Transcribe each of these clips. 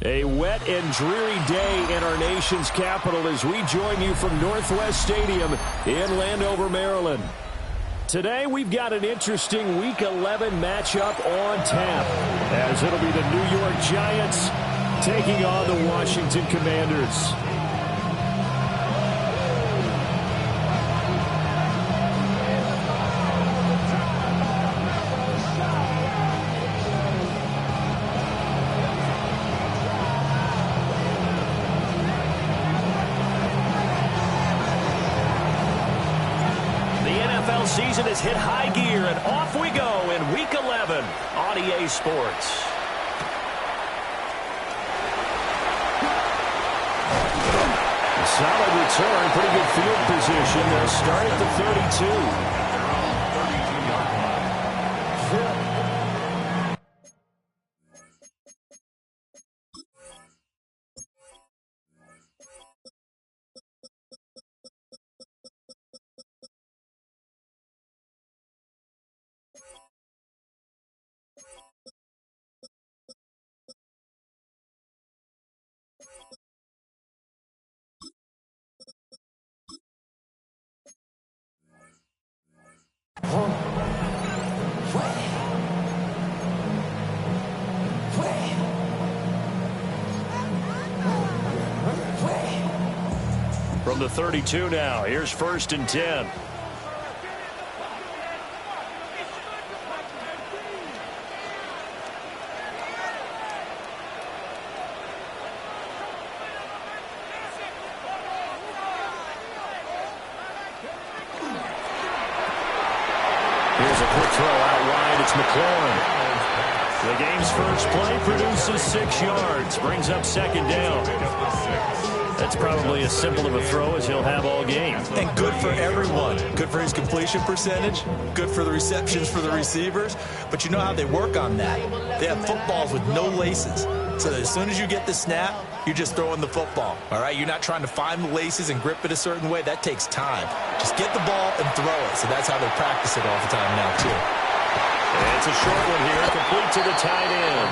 A wet and dreary day in our nation's capital as we join you from Northwest Stadium in Landover, Maryland. Today we've got an interesting Week 11 matchup on tap, as it'll be the New York Giants taking on the Washington Commanders. Season has hit high gear, and off we go in Week 11 on EA Sports. Solid return, pretty good field position. They'll start at the 32. From the 32 now, here's 1st and 10. Here's a quick throw out wide. It's McLaurin. The game's first play produces 6 yards, brings up 2nd down. That's probably as simple of a throw as he'll have all game. And good for everyone. Good for his completion percentage. Good for the receptions for the receivers. But you know how they work on that. They have footballs with no laces. So that as soon as you get the snap, you're just throwing the football. All right? You're not trying to find the laces and grip it a certain way. That takes time. Just get the ball and throw it. So that's how they practice it all the time now, too. And it's a short one here, complete to the tight end.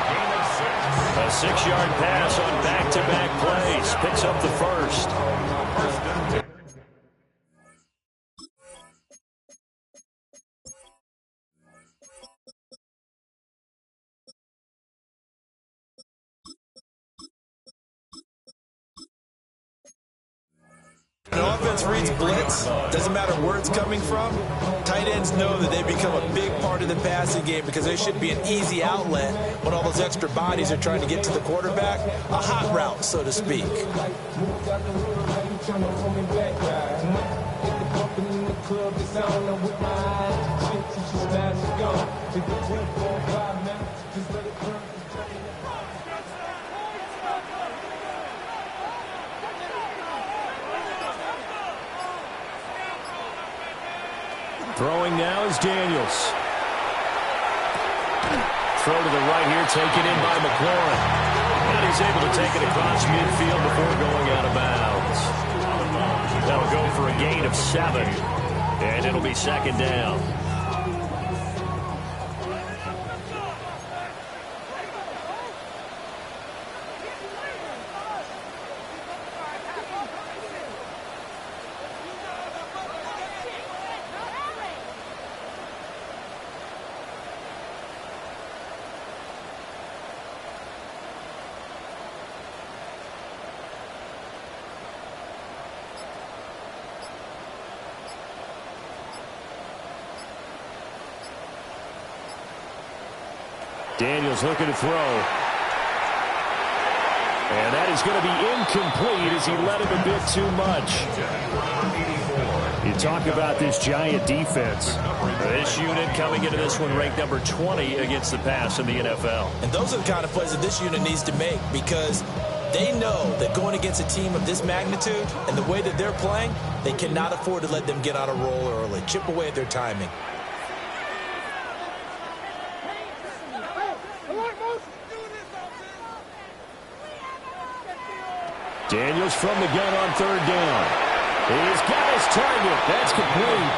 A 6-yard pass on back-to-back plays. Picks up the first. An offense reads blitz, doesn't matter where it's coming from. Tight ends know that they become a big part of the passing game because they should be an easy outlet when all those extra bodies are trying to get to the quarterback. A hot route, so to speak. Throwing now is Daniels. Throw to the right here, taken in by McLaurin. And he's able to take it across midfield before going out of bounds. That'll go for a gain of 7. And it'll be 2nd down. Daniels looking to throw. And that is going to be incomplete as he let him a bit too much. You talk about this Giant defense. This unit coming into this one ranked number 20 against the pass in the NFL. And those are the kind of plays that this unit needs to make because they know that going against a team of this magnitude and the way that they're playing, they cannot afford to let them get on a roll early. Chip away at their timing. Daniels from the gun on 3rd down. He's got his target. That's complete.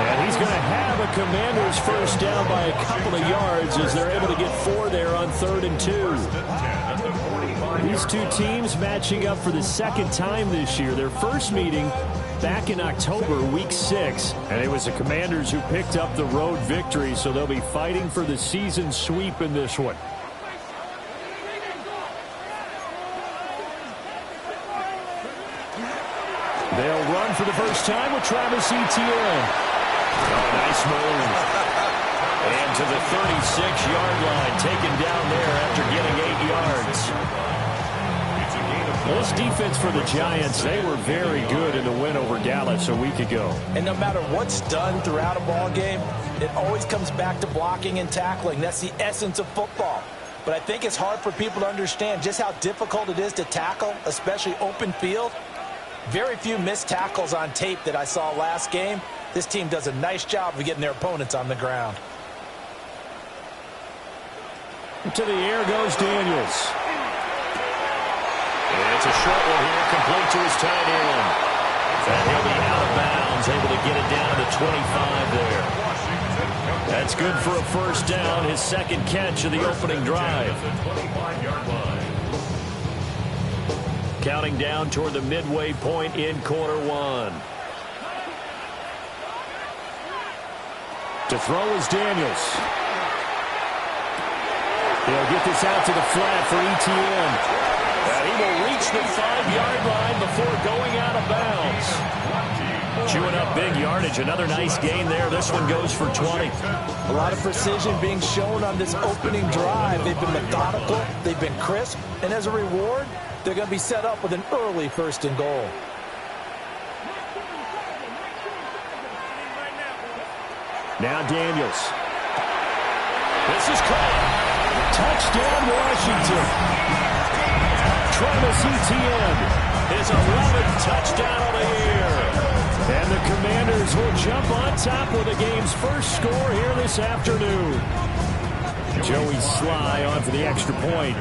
And he's going to have a Commanders first down by a couple of yards as they're able to get 4 there on 3rd and 2. These two teams matching up for the second time this year. Their first meeting back in October, week 6. And it was the Commanders who picked up the road victory, so they'll be fighting for the season sweep in this one. They'll run for the first time with Travis Etienne. Oh, nice move. And to the 36-yard line, taken down there after getting 8 yards. This defense for the Giants, they were very good in the win over Dallas a week ago. And no matter what's done throughout a ball game, it always comes back to blocking and tackling. That's the essence of football. But I think it's hard for people to understand just how difficult it is to tackle, especially open field. Very few missed tackles on tape that I saw last game. This team does a nice job of getting their opponents on the ground. To the air goes Daniels. It's a short one here, complete to his tight end. And he'll be out of bounds, able to get it down to the 25 there. That's good for a first down, his second catch of the opening drive. Counting down toward the midway point in quarter 1. To throw is Daniels. He'll get this out to the flat for Etienne. And he will reach the 5-yard line before going out of bounds. Chewing up big yardage. Another nice gain there. This one goes for 20. A lot of precision being shown on this opening drive. They've been methodical. They've been crisp. And as a reward, they're going to be set up with an early 1st and goal. Now Daniels. This is caught. Touchdown, Washington. Travis Etienne, his 11th touchdown of the year. And the Commanders will jump on top with the game's first score here this afternoon. Joey Sly on for the extra point.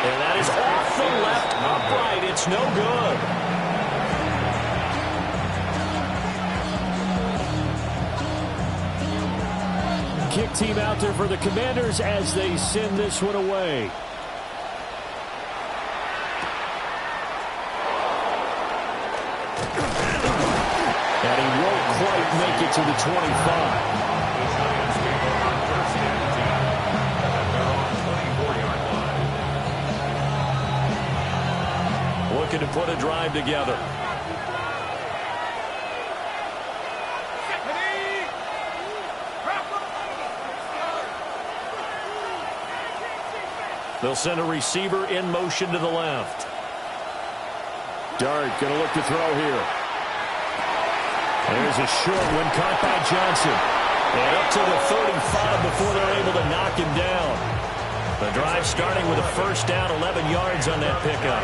And that is off the left upright. It's no good. Kick team out there for the Commanders as they send this one away. And he won't quite make it to the 25. Looking to put a drive together. They'll send a receiver in motion to the left. Dart going to look to throw here. There's a short one caught by Johnson. And up to the 35 before they're able to knock him down. The drive starting with a first down, 11 yards on that pickup.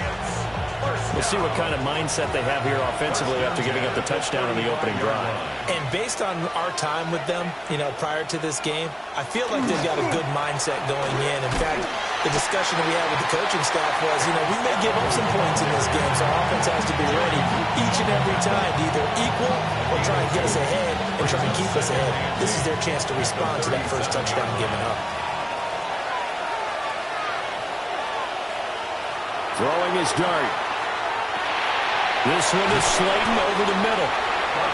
We'll see what kind of mindset they have here offensively after giving up the touchdown in the opening drive. And based on our time with them, prior to this game, I feel like they've got a good mindset going in. In fact, the discussion that we had with the coaching staff was, we may give up some points in this game, so our offense has to be ready each and every time to either equal or try and get us ahead and try and keep us ahead. This is their chance to respond to that first touchdown given up. Throwing his Dart. This one is Slayton over the middle.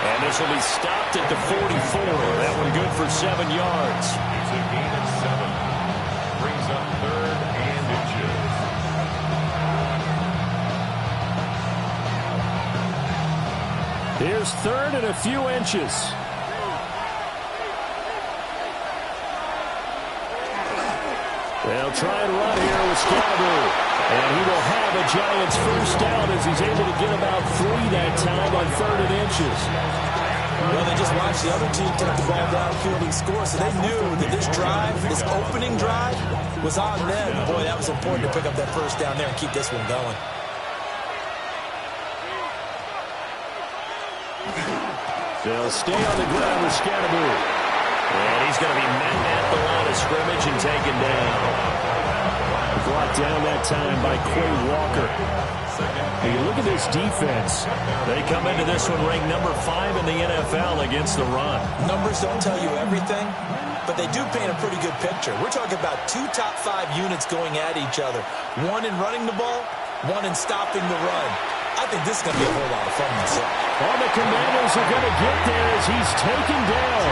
And this will be stopped at the 44. That one good for 7 yards. It's a gain of 7. Brings up 3rd and inches. Here's 3rd and a few inches. They'll try and run here with Scalaboo. And he will have a Giants first down as he's able to get about 3 that time on 3rd and inches. Well, they just watched the other team take the ball downfield and score, so they knew that this drive, this opening drive, was on them. Boy, that was important to pick up that first down there and keep this one going. They'll stay on the ground with Scalaboo. And he's going to be met at the line of scrimmage and taken down. brought down that time by Quay Walker. Hey, look at this defense. They come into this one ranked number 5 in the NFL against the run. Numbers don't tell you everything, but they do paint a pretty good picture. We're talking about 2 top 5 units going at each other. One in running the ball, one in stopping the run. I think this is going to be a whole lot of fun myself. All the Commanders are going to get there as he's taken down.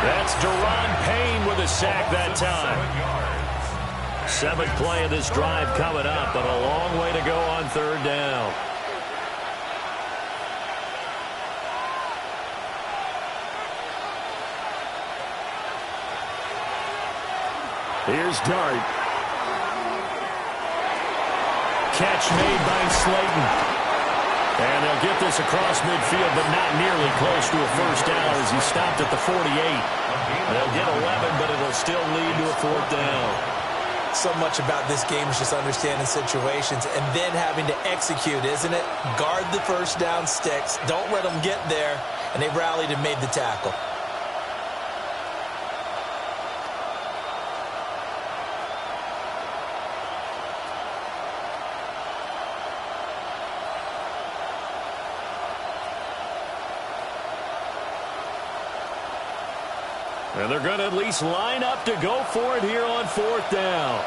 That's Daron Payne with a sack that time. 7th play of this drive coming up, but a long way to go on 3rd down. Here's Dart. Catch made by Slayton. And they'll get this across midfield, but not nearly close to a first down as he stopped at the 48. They'll get 11, but it'll still lead to a 4th down. So much about this game is just understanding situations and then having to execute, isn't it? Guard the first down sticks. Don't let them get there. And they rallied and made the tackle. And they're going to at least line up to go for it here on 4th down.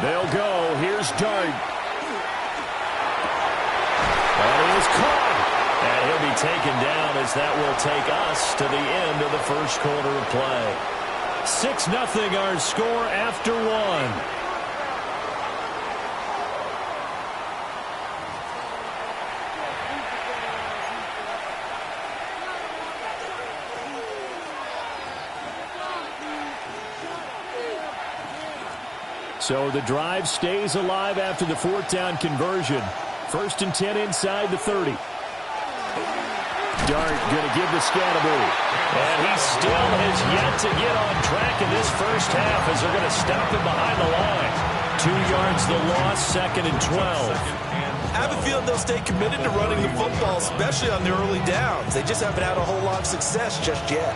They'll go. Here's Dart. That is caught. And he'll be taken down as that will take us to the end of the first quarter of play. 6-0 our score after 1. So the drive stays alive after the 4th down conversion. 1st and 10 inside the 30. Dart going to give to Scatterbury. And he still has yet to get on track in this first half as they're going to stop him behind the line. 2 yards the loss, 2nd and 12. I have a feeling they'll stay committed to running the football, especially on the early downs. They just haven't had a whole lot of success just yet.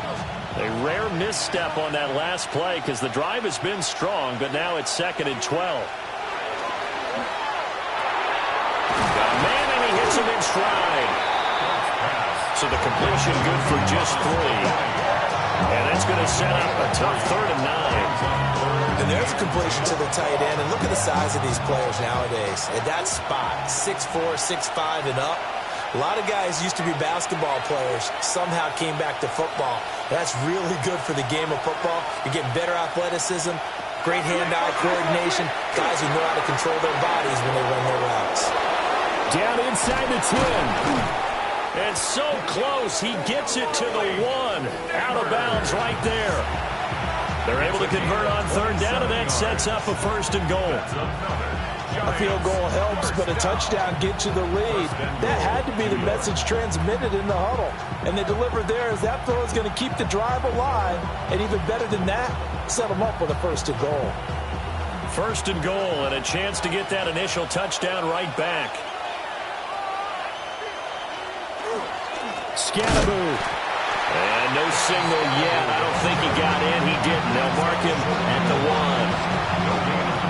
A rare misstep on that last play because the drive has been strong, but now it's 2nd and 12. Got a man, and he hits him in stride. So the completion good for just 3. And that's going to set up a tough 3rd and 9. And there's a completion to the tight end. And look at the size of these players nowadays. At that spot, 6'4", 6'5", and up. A lot of guys used to be basketball players, somehow came back to football. That's really good for the game of football. You're getting better athleticism, great hand-eye coordination, guys who know how to control their bodies when they run their routes. Down inside the 10. And so close, he gets it to the 1. Out of bounds right there. They're able to convert on 3rd down, and that sets up a 1st and goal. A field goal helps, but a touchdown gets you the lead. That had to be the message transmitted in the huddle. And they delivered there as that throw is going to keep the drive alive. And even better than that, set them up with a 1st and goal. 1st and goal and a chance to get that initial touchdown right back. Scatterbury. And no signal yet. I don't think he got in. He didn't. They'll mark him at the 1.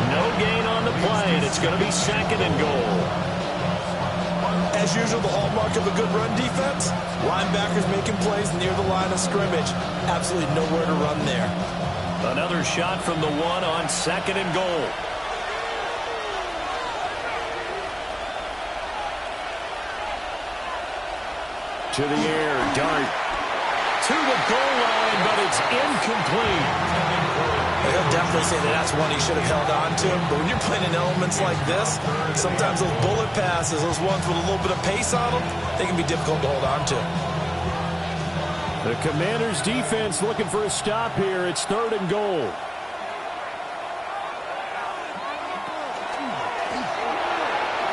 No gain on the play, and it's going to be 2nd and goal. As usual, the hallmark of a good run defense, linebackers making plays near the line of scrimmage. Absolutely nowhere to run there. Another shot from the 1 on 2nd and goal. To the air, Dart. To the goal line, but it's incomplete. He'll definitely say that that's one he should have held on to. But when you're playing in elements like this, sometimes those bullet passes, those ones with a little bit of pace on them, they can be difficult to hold on to. The Commanders' defense looking for a stop here. It's 3rd and goal.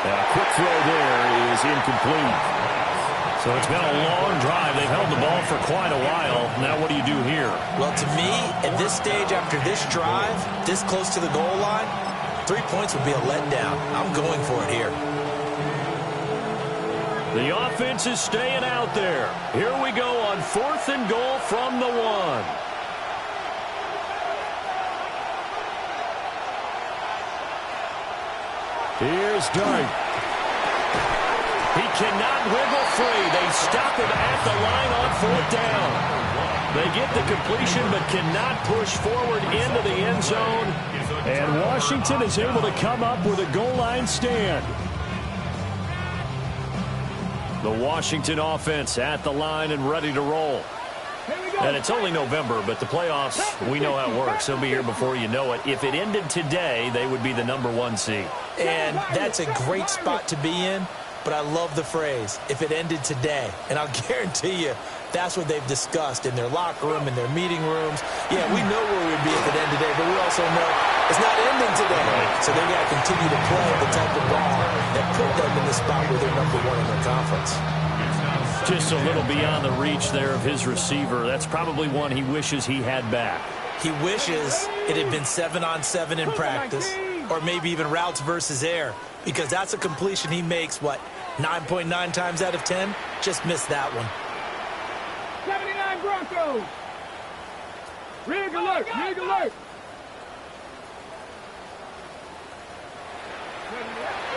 And a quick throw there is incomplete. So it's been a long drive. They've held the ball for quite a while. Now what do you do here? Well, to me, at this stage after this drive, this close to the goal line, 3 points would be a letdown. I'm going for it here. The offense is staying out there. Here we go on 4th and goal from the 1. his dart. He cannot wiggle free. They stop him at the line on 4th down. They get the completion but cannot push forward into the end zone. And Washington is able to come up with a goal line stand. The Washington offense at the line and ready to roll. And it's only November, but the playoffs, we know how it works. They'll be here before you know it. If it ended today, they would be the #1 seed. And that's a great spot to be in, but I love the phrase, if it ended today. And I'll guarantee you, that's what they've discussed in their locker room, in their meeting rooms. Yeah, we know where we'd be if it ended today, but we also know it's not ending today. So they got to continue to play the type of ball that put them in the spot where they're #1 in their conference. Just a little beyond the reach there of his receiver. That's probably one he wishes he had back. He wishes it had been 7-on-7 in practice, or maybe even routes versus air, because that's a completion he makes, 9.9 times out of 10? Just missed that one. 79 Broncos. Rig alert, rig alert.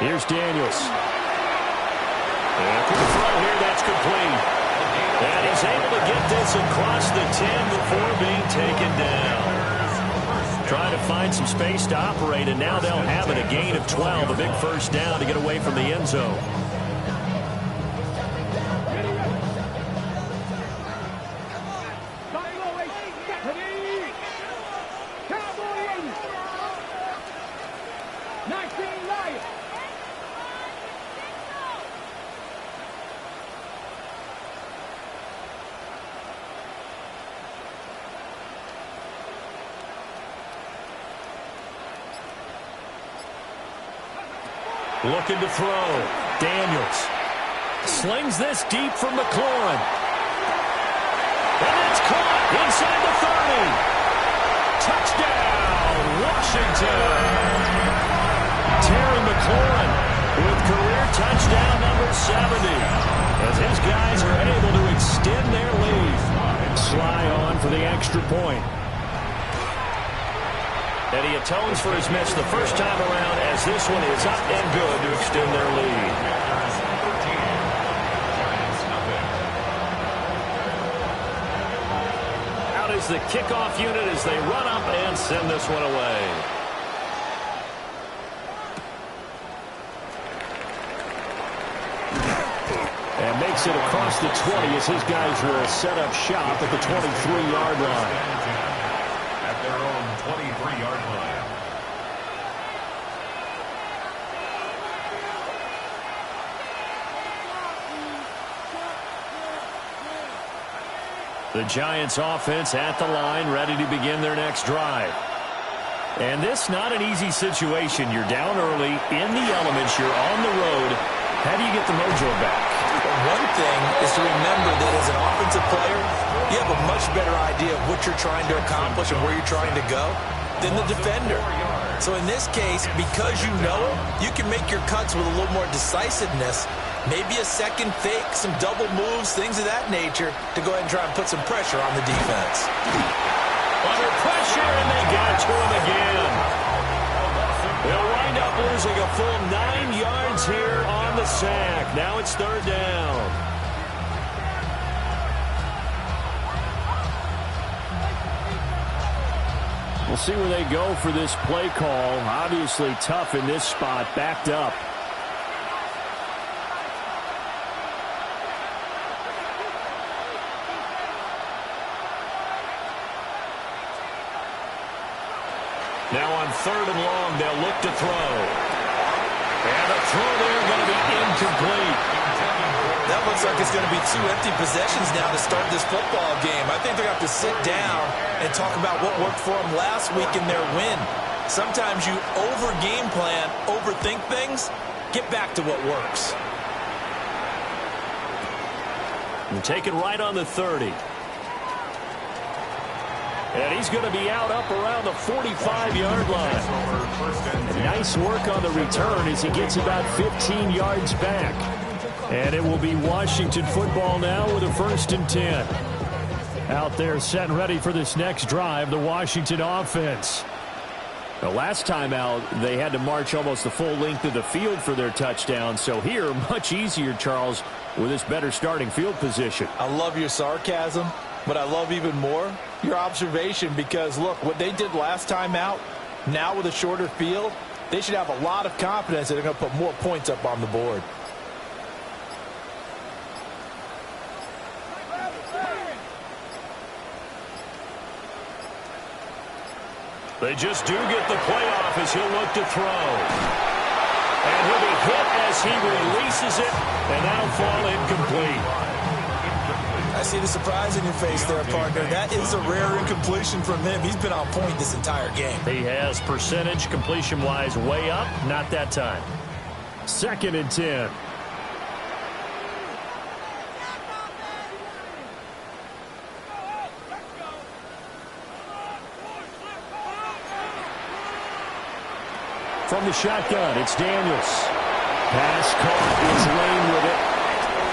Here's Daniels. After the throw here, that's complete. And he's able to get this across the 10 before being taken down. Trying to find some space to operate, and now they'll have it. A gain of 12, a big first down to get away from the end zone. Looking to throw. Daniels slings this deep from McLaurin. And it's caught inside the 30. Touchdown, Washington. Terry McLaurin with career touchdown number 70. As his guys are able to extend their lead. Sly on for the extra point. And he atones for his miss the first time around as this one is up and good to extend their lead. Out is the kickoff unit as they run up and send this one away. And makes it across the 20 as his guys will set up shop at the 23-yard line. At their own 23-yard line. The Giants offense at the line, ready to begin their next drive. And this not an easy situation. You're down early, in the elements, you're on the road. How do you get the mojo back? Well, one thing is to remember that as an offensive player, you have a much better idea of what you're trying to accomplish and where you're trying to go than the defender. So in this case, because you know it, you can make your cuts with a little more decisiveness. Maybe a second fake, some double moves, things of that nature to go ahead and try and put some pressure on the defense. Under pressure, and they got to him again. They'll wind up losing a full 9 yards here on the sack. Now it's third down. We'll see where they go for this play call. Obviously tough in this spot, backed up. Now on third and long, they'll look to throw. And the throw there going to be incomplete. That looks like it's going to be 2 empty possessions now to start this football game. I think they're going to have to sit down and talk about what worked for them last week in their win. Sometimes you over-game plan, overthink things. Get back to what works. And take it right on the 30. And he's going to be out up around the 45-yard line. Nice work on the return as he gets about 15 yards back. And it will be Washington football now with a 1st and 10. Out there set and ready for this next drive, the Washington offense. The last time out, they had to march almost the full length of the field for their touchdown. So here, much easier, Charles, with this better starting field position. I love your sarcasm, but I love even more your observation because, look, what they did last time out, now with a shorter field, they should have a lot of confidence that they're going to put more points up on the board. They just do get the playoff as he'll look to throw. And he'll be hit as he releases it, and that'll fall incomplete. I see the surprise in your face there, partner. That is a rare incompletion from him. He's been on point this entire game. He has percentage completion-wise way up, not that time. 2nd and 10. From the shotgun, it's Daniels. Pass caught, is Lane with it.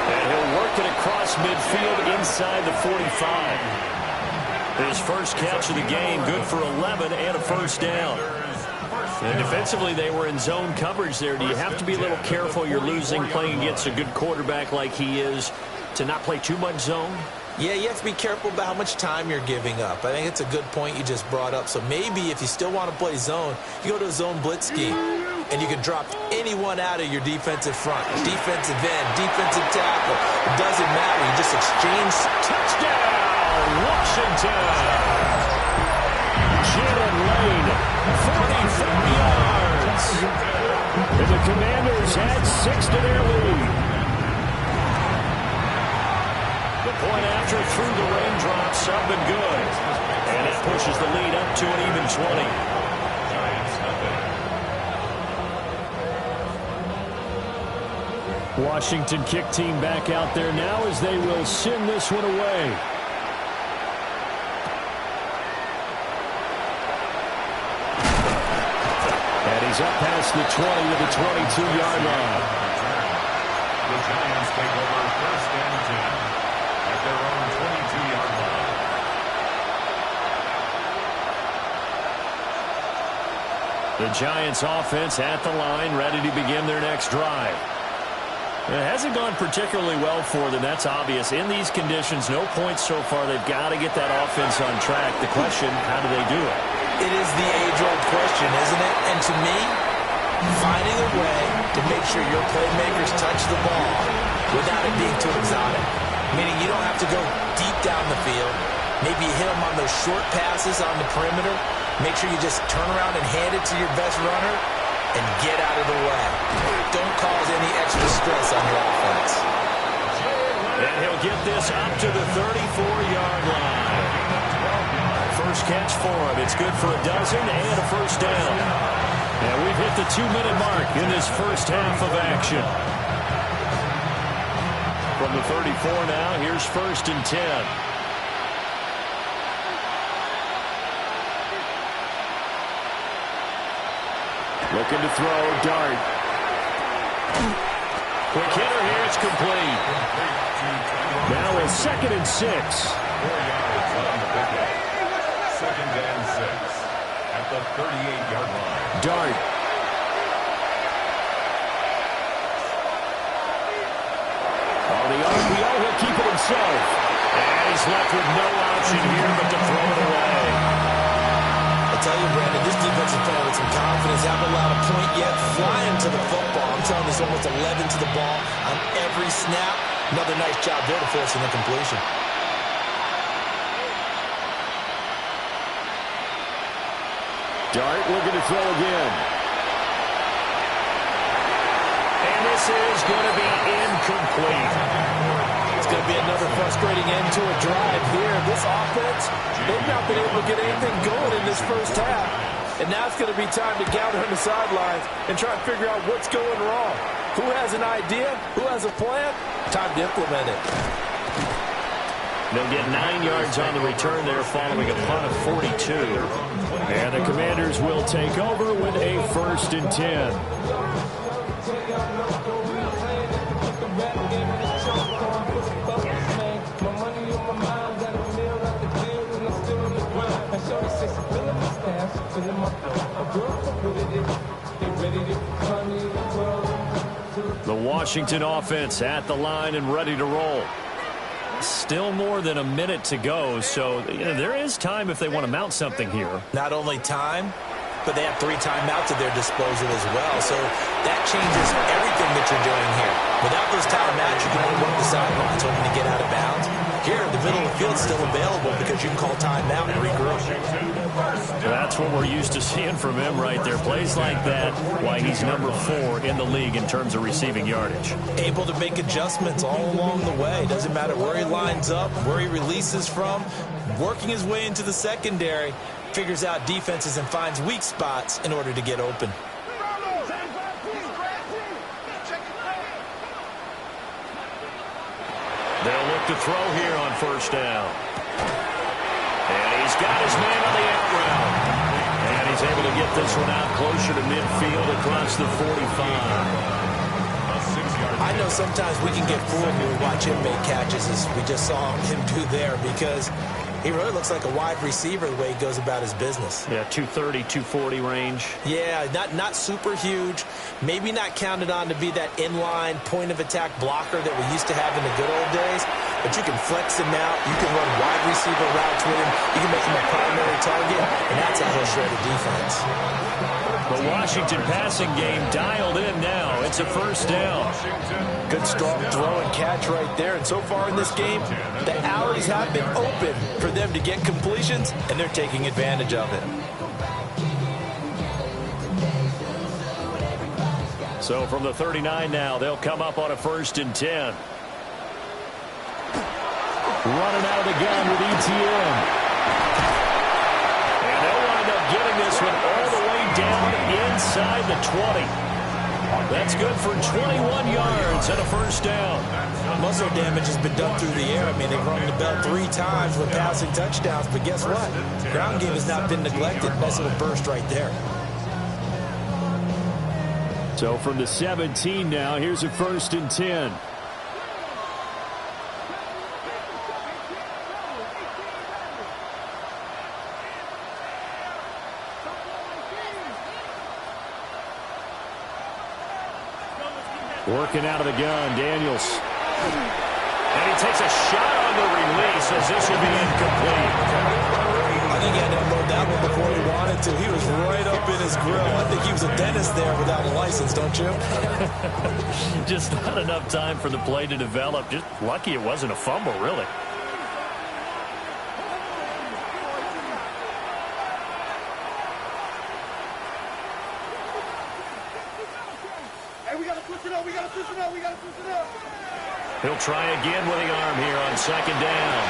And he'll work it across midfield inside the 45. His first catch of the game, good for 11 and a first down. And defensively, they were in zone coverage there. Do you have to be a little careful? You're losing, playing against a good quarterback like he is, to not play too much zone? Yeah, you have to be careful about how much time you're giving up. I think it's a good point you just brought up. So maybe if you still want to play zone, you go to a zone blitz scheme, and you can drop anyone out of your defensive front. Defensive end, defensive tackle. It doesn't matter. You just exchange. Touchdown, Washington! Jaden Lane, 44 yards. And the Commanders add 6 to their lead. The point after through the raindrops up and good. And it pushes the lead up to an even 20. Washington kick team back out there now as they will send this one away. And he's up past the 20 to the 22-yard line. The Giants take over 1st and 10 at their own 22-yard line. The Giants offense at the line, ready to begin their next drive. It hasn't gone particularly well for them, that's obvious. In these conditions, no points so far. They've got to get that offense on track. The question, how do they do it? It is the age-old question, isn't it? And to me, finding a way to make sure your playmakers touch the ball without it being too exotic. Meaning you don't have to go deep down the field. Maybe you hit them on those short passes on the perimeter. Make sure you just turn around and hand it to your best runner and get out of the way. Don't cause any extra stress on your offense. And he'll get this up to the 34-yard line. First catch for him. It's good for a dozen and a first down. And we've hit the 2-minute mark in this first half of action. From the 34 now, here's 1st and 10. Looking to throw, Dart. Quick hitter here, it's complete. Now a 2nd and 6. 4 yards on the pickup. 2nd and 6 at the 38-yard line. Dart. On the RPO, he'll keep it himself. And he's left with no option here but to throw it away. I tell you, Brandon, this defense is playing with some confidence. Haven't allowed a point yet. Flying to the football. I'm telling you, there's almost 11 to the ball on every snap. Another nice job there to force an incompletion. Dart looking to throw again. And this is going to be incomplete. It's going to be another frustrating end to a drive here. This offense, they've not been able to get anything going in this first half. And now it's going to be time to gather on the sidelines and try and figure out what's going wrong. Who has an idea? Who has a plan? Time to implement it. They'll get 9 yards on the return there following a punt of 42. And the Commanders will take over with a 1st and 10. Washington offense at the line and ready to roll. Still more than a minute to go, so there is time if they want to mount something here. Not only time, but they have 3 timeouts at their disposal as well. So that changes everything that you're doing here. Without those timeouts, you can only work the sidelines hoping to get out of bounds. Here, the middle of the field is still available because you can call timeout and regroup. That's what we're used to seeing from him right there. Plays like that, why he's number 4 in the league in terms of receiving yardage. Able to make adjustments all along the way. Doesn't matter where he lines up, where he releases from. Working his way into the secondary, figures out defenses and finds weak spots in order to get open. They'll look to throw here on first down. And he's got his man on the out route. And he's able to get this one out closer to midfield across the 45. I know sometimes we can get fooled when we watch him make catches, as we just saw him do there, because he really looks like a wide receiver the way he goes about his business. Yeah, 230, 240 range. Yeah, not super huge. Maybe not counted on to be that inline point-of-attack blocker that we used to have in the good old days. But you can flex him out. You can run wide receiver routes with him. You can make him a primary target, and that's how he'll shred a defense. The Washington passing game dialed in now. It's a first down. Good strong throw and catch right there. And so far in this game, the alleys have been open for them to get completions, and they're taking advantage of it. So from the 39 now, they'll come up on a 1st and 10. Running out of the gun with ETN. And they'll wind up getting this one all the way down inside the 20. That's good for 21 yards and a first down. Muscle damage has been done through the air. I mean, they've rung the bell 3 times with passing touchdowns, but guess what? Ground game has not been neglected. Nice little burst right there. So from the 17 now, here's a 1st and 10. Working out of the gun, Daniels. And he takes a shot on the release as this will be incomplete. I think he had to unload that one before he wanted to. He was right up in his grill. I think he was a dentist there without a license, don't you? Just not enough time for the play to develop. Just lucky it wasn't a fumble, really. He'll try again with the arm here on 2nd down.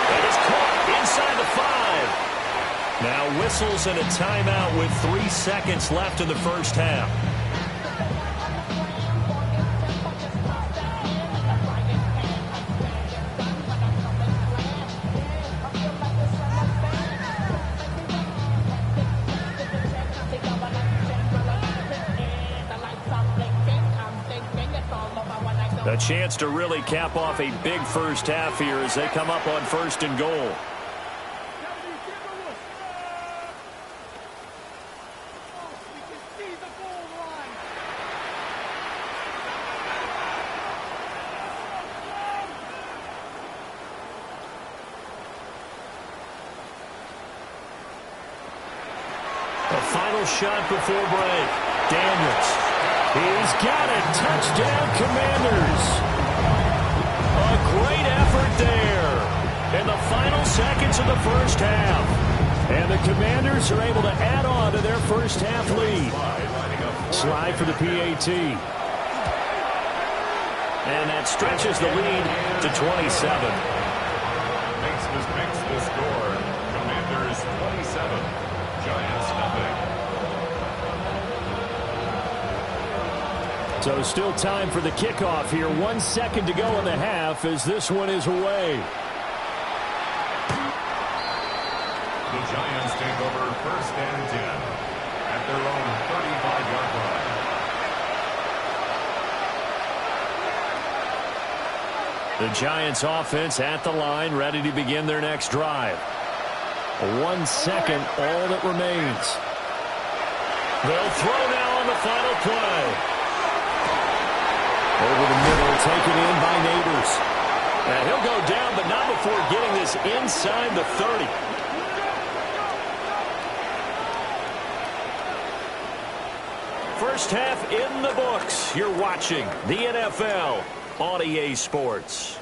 That is caught inside the 5. Now whistles and a timeout with 3 seconds left in the first half. A chance to really cap off a big first half here as they come up on 1st and goal. A final shot before break. Daniels. He's got it. Touchdown, Commanders. A great effort there in the final seconds of the first half. And the Commanders are able to add on to their first half lead. Slide for the PAT. And that stretches the lead to 27. Makes the score. Commanders 27. Giants nothing. So still time for the kickoff here. 1 second to go in the half as this one is away. The Giants take over 1st and 10 at their own 35-yard line. The Giants offense at the line, ready to begin their next drive. 1 second, all that remains. They'll throw now on the final play. Over the middle, taken in by Neighbors. And he'll go down, but not before getting this inside the 30. First half in the books. You're watching the NFL on EA Sports.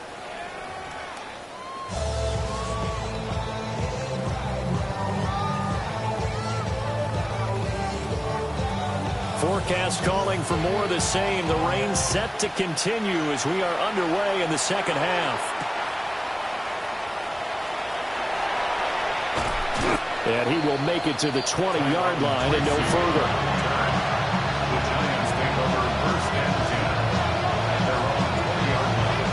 Forecast calling for more of the same. The rain set to continue as we are underway in the second half. And he will make it to the 20-yard line and no further. The Giants take over first and 10 at their own 20-yard line.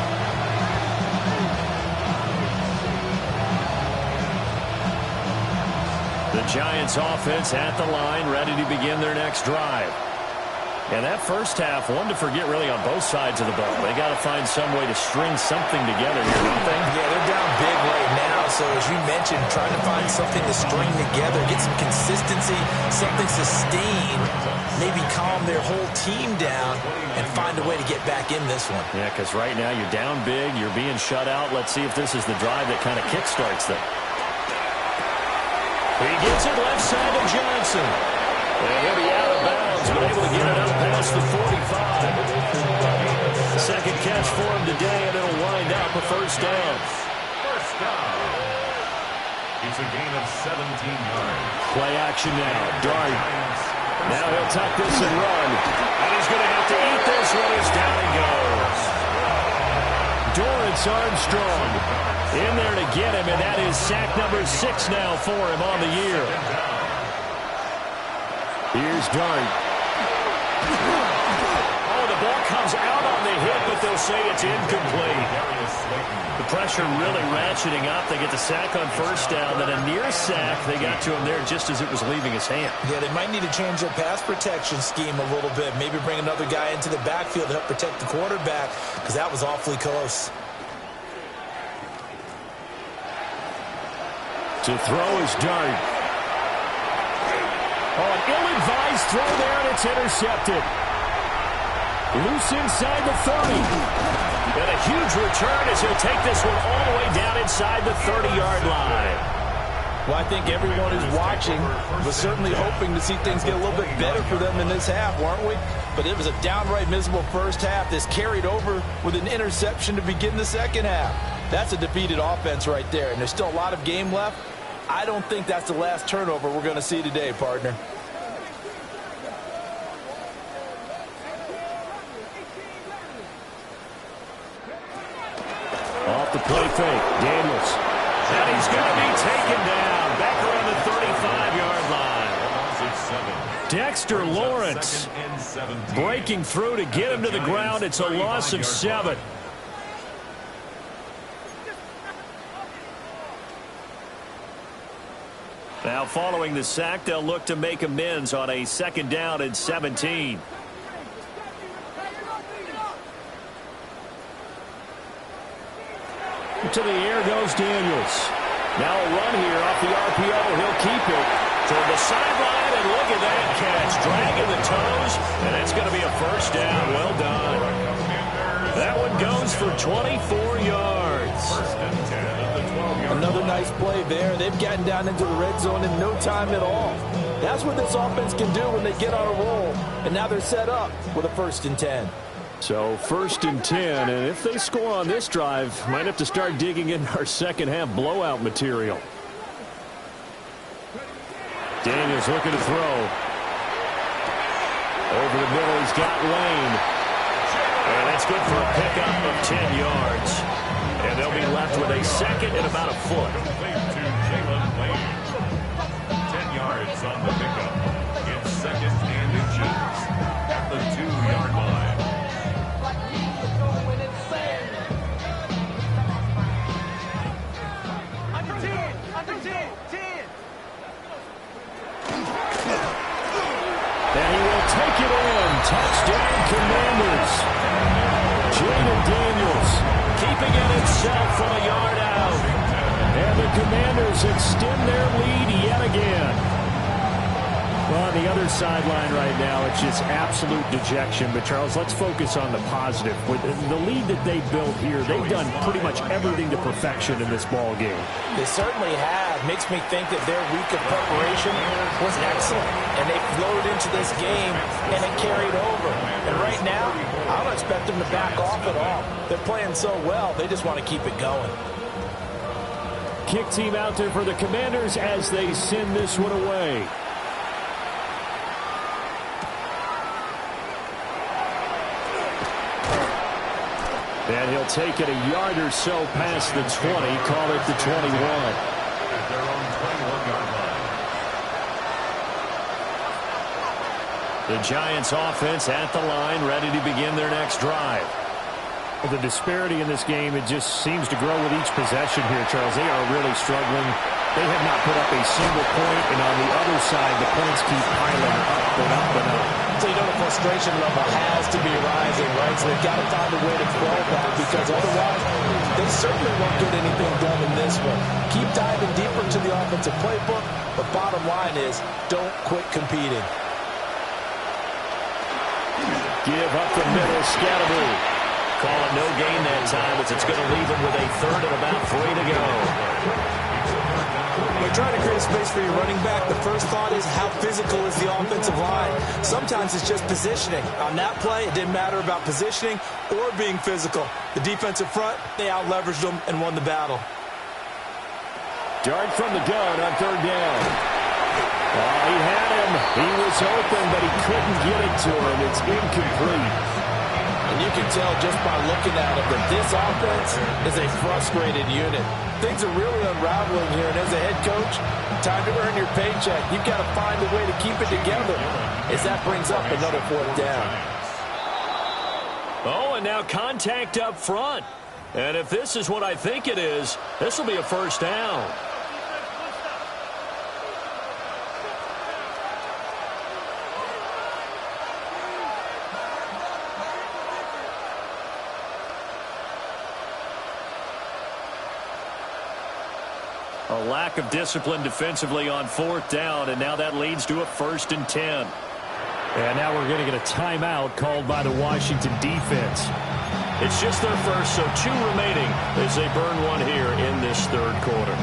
The Giants offense at the line, ready to begin their next drive. And that first half, one to forget really on both sides of the ball. They got to find some way to string something together here, don't they? Yeah, they're down big right now. So as you mentioned, trying to find something to string together, get some consistency, something sustained, maybe calm their whole team down and find a way to get back in this one. Yeah, because right now you're down big, you're being shut out. Let's see if this is the drive that kind of kickstarts them. He gets it left side to Johnson. And he'll be out of bounds, but able to get it up past the 45. Second catch for him today, and it'll wind up a first down. First down. It's a gain of 17 yards. Play action now. Dart. Now he'll tuck this and run. And he's going to have to eat this one as down he goes. Dorrance Armstrong in there to get him, and that is sack number 6 now for him on the year. Here's Dart. Oh, the ball comes out on the hit, but they'll say it's incomplete. The pressure really ratcheting up. They get the sack on first down, then a near sack. They got to him there just as it was leaving his hand. Yeah, they might need to change their pass protection scheme a little bit. Maybe bring another guy into the backfield to help protect the quarterback, because that was awfully close. To throw is Dart. Oh, an ill-advised throw there, and it's intercepted. Loose inside the 30. And a huge return as he'll take this one all the way down inside the 30-yard line. Well, I think everyone who's watching was certainly hoping to see things get a little bit better for them in this half, weren't we? But it was a downright miserable first half. This carried over with an interception to begin the second half. That's a defeated offense right there, and there's still a lot of game left. I don't think that's the last turnover we're going to see today, partner. Off the play fake, Daniels. And he's going to be taken down back around the 35-yard line. Dexter Lawrence breaking through to get him to the ground. It's a loss of 7. Now following the sack, they'll look to make amends on a second down and 17. To the air goes Daniels. Now a run here off the RPO. He'll keep it toward the sideline, and look at that catch. Dragging the toes, and that's going to be a first down. Well done. That one goes for 24 yards. First and 10 at the 12-yard line. Another nice play there. They've gotten down into the red zone in no time at all. That's what this offense can do when they get on a roll. And now they're set up with a first and 10. So first and 10, and if they score on this drive, might have to start digging in our second half blowout material. Daniels looking to throw. Over the middle, he's got Lane. And that's good for a pickup of 10 yards. And they'll be left with a second and about a foot. Complete to Jalen Lane. 10 yards on the pickup. In second and inches at the 2-yard line. And he will take it in. Touchdown, Commanders. Jaden Daniels keeping it himself from a yard out. And the Commanders extend their lead yet again. Well, the other sideline right now, it's just absolute dejection. But, Charles, let's focus on the positive. With the lead that they built here, they've done pretty much everything to perfection in this ball game. They certainly have. Makes me think that their week of preparation was excellent. And they flowed into this game, and it carried over. And right now, I don't expect them to back off at all. They're playing so well, they just want to keep it going. Kick team out there for the Commanders as they send this one away. And he'll take it a yard or so past the 20, call it the 21. At their own 21-yard line. The Giants offense at the line, ready to begin their next drive. The disparity in this game, it just seems to grow with each possession here, Charles. They are really struggling. They have not put up a single point, and on the other side, the points keep piling up and up and up. So you know the frustration level has to be rising, right? So they've got to find a way to quell that, because otherwise they certainly won't get anything done in this one. Keep diving deeper into the offensive playbook, but bottom line is don't quit competing. Give up the middle, Scatterboo. Call it no gain that time, as it's going to leave him with a third and about 3 to go. When you're trying to create a space for your running back, the first thought is how physical is the offensive line. Sometimes it's just positioning. On that play, it didn't matter about positioning or being physical. The defensive front, they out-leveraged them and won the battle. Dart from the gun on third down. Oh, he had him. He was open, but he couldn't get it to him. It's incomplete. And you can tell just by looking at him that this offense is a frustrated unit. Things are really unraveling here, and as a head coach, time to earn your paycheck. You've got to find a way to keep it together as that brings up another fourth down. Oh, and now contact up front. And if this is what I think it is, this will be a first down. A lack of discipline defensively on fourth down, and now that leads to a 1st and 10. And now we're going to get a timeout called by the Washington defense. It's just their first, so 2 remaining as they burn one here in this third quarter.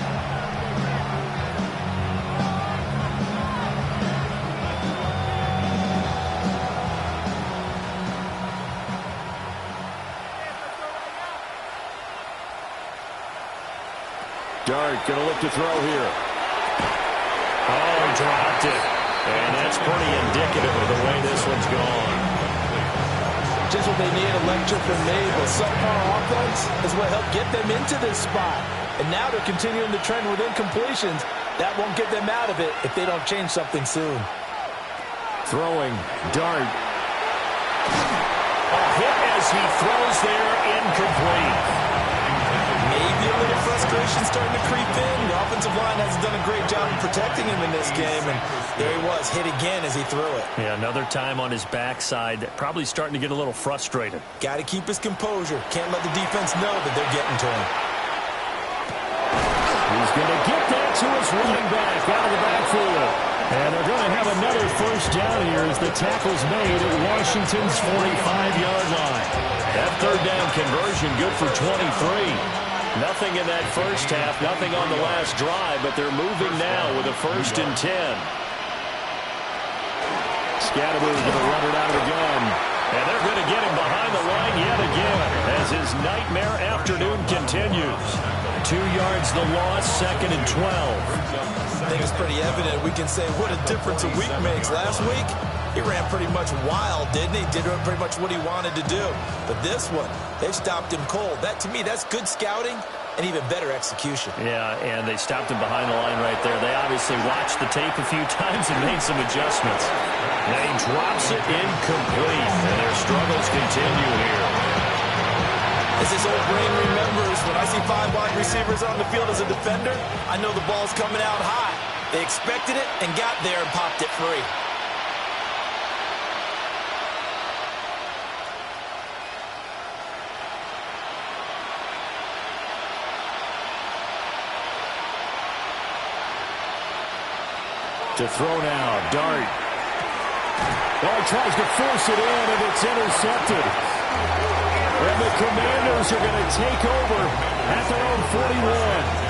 Dart going to look to throw here. Oh, dropped it. And that's pretty indicative of the way this one's gone. Just what they need, a lecture from Nabel. Subpar offense is what helped get them into this spot. And now they're continuing the trend with incompletions. That won't get them out of it if they don't change something soon. Throwing, Dart. A hit as he throws there, incomplete. Maybe a little frustration starting to creep in. The offensive line hasn't done a great job of protecting him in this game, and there he was, hit again as he threw it. Yeah, another time on his backside, probably starting to get a little frustrated. Got to keep his composure. Can't let the defense know that they're getting to him. He's going to get that to his running back out of the backfield. And they're going to have another first down here as the tackle's made at Washington's 45-yard line. That third down conversion good for 23. Nothing in that first half, nothing on the last drive, but they're moving now with a 1st and 10. Scatterboo's going to run it out of the gun. And they're going to get him behind the line yet again as his nightmare afternoon continues. 2 yards the loss, 2nd and 12. I think it's pretty evident. We can say what a difference a week makes. Last week, he ran pretty much wild, didn't he? Did pretty much what he wanted to do. But this one, they stopped him cold. That, to me, that's good scouting and even better execution. Yeah, and they stopped him behind the line right there. They obviously watched the tape a few times and made some adjustments. And he drops it incomplete, and their struggles continue here. As his old brain remembers, when I see 5 wide receivers on the field as a defender, I know the ball's coming out high. They expected it and got there and popped it free. To throw now, Dart. Oh, he tries to force it in, and it's intercepted. And the Commanders are going to take over at their own 41.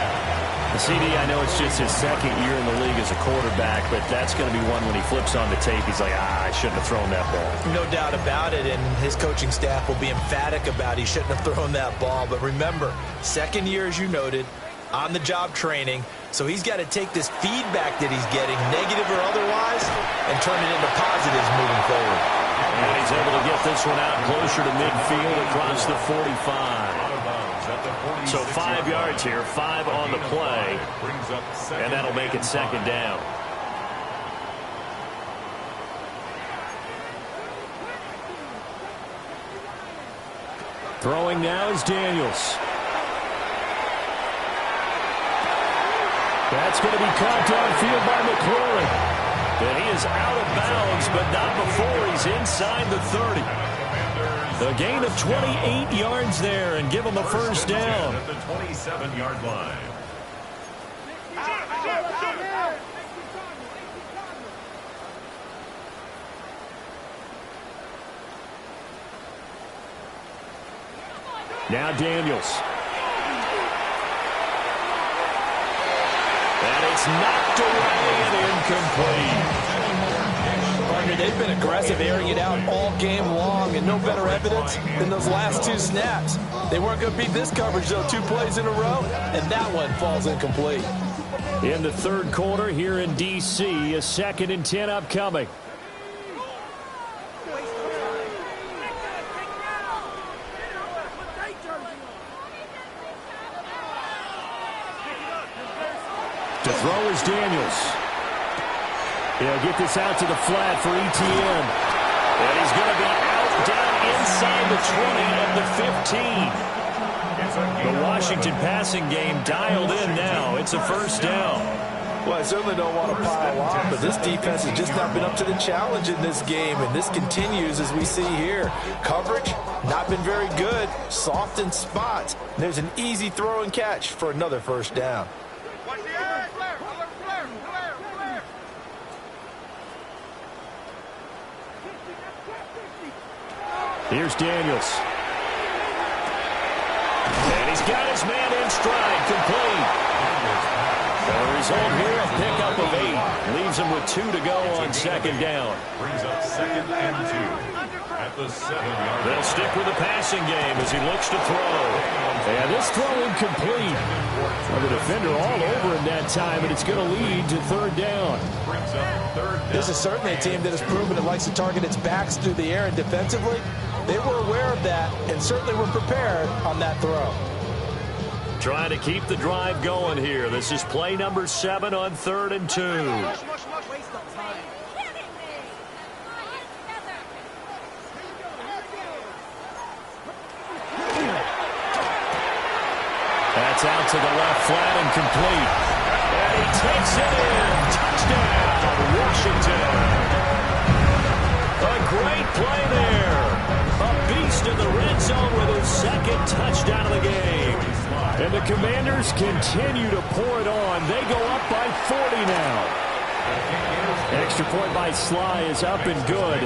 CD, I know it's just his second year in the league as a quarterback, but that's going to be one when he flips on the tape, he's like, I shouldn't have thrown that ball. No doubt about it, and his coaching staff will be emphatic about he shouldn't have thrown that ball. But remember, second year, as you noted, on-the-job training, so he's got to take this feedback that he's getting, negative or otherwise, and turn it into positives moving forward. And he's able to get this one out closer to midfield across the 45. So 5 yards here, 5 on the play, and that'll make it second down. Throwing now is Daniels. That's going to be caught downfield by McLaurin. And he is out of bounds, but not before he's inside the 30. A gain of 28 yards there and give him a first down. At the 27-yard line. Now Daniels. And it's knocked away and incomplete. They've been aggressive, airing it out all game long, and no better evidence than those last 2 snaps. They weren't going to beat this coverage, though, 2 plays in a row, and that one falls incomplete. In the third quarter here in D.C., a 2nd and 10 upcoming. To throw is Daniels. He'll get this out to the flat for Etienne. And he's going to be out down inside the 20 of the 15. The Washington passing game dialed in now. It's a first down. Well, I certainly don't want to pile on, but this defense has just not been up to the challenge in this game, and this continues as we see here. Coverage, not been very good, soft in spots. There's an easy throw and catch for another first down. Here's Daniels. And he's got his man in stride, complete. And the result here, a pickup of 8. Leaves him with 2 to go on second down. Brings up 2nd and 2 at the 7-yard line. They'll stick with the passing game as he looks to throw. And this throw incomplete. Well, the defender all over him that time, and it's going to lead to third down. Brings up 3rd down. This is certainly a team that has proven it likes to target its backs through the air and defensively. They were aware of that and certainly were prepared on that throw. Trying to keep the drive going here. This is play number 7 on 3rd and 2. That's out to the left flat and complete. And he takes it in. Touchdown, Washington. A great play there. A beast in the red zone with his 2nd touchdown of the game. And the Commanders continue to pour it on. They go up by 40 now. Extra point by Sly is up and good.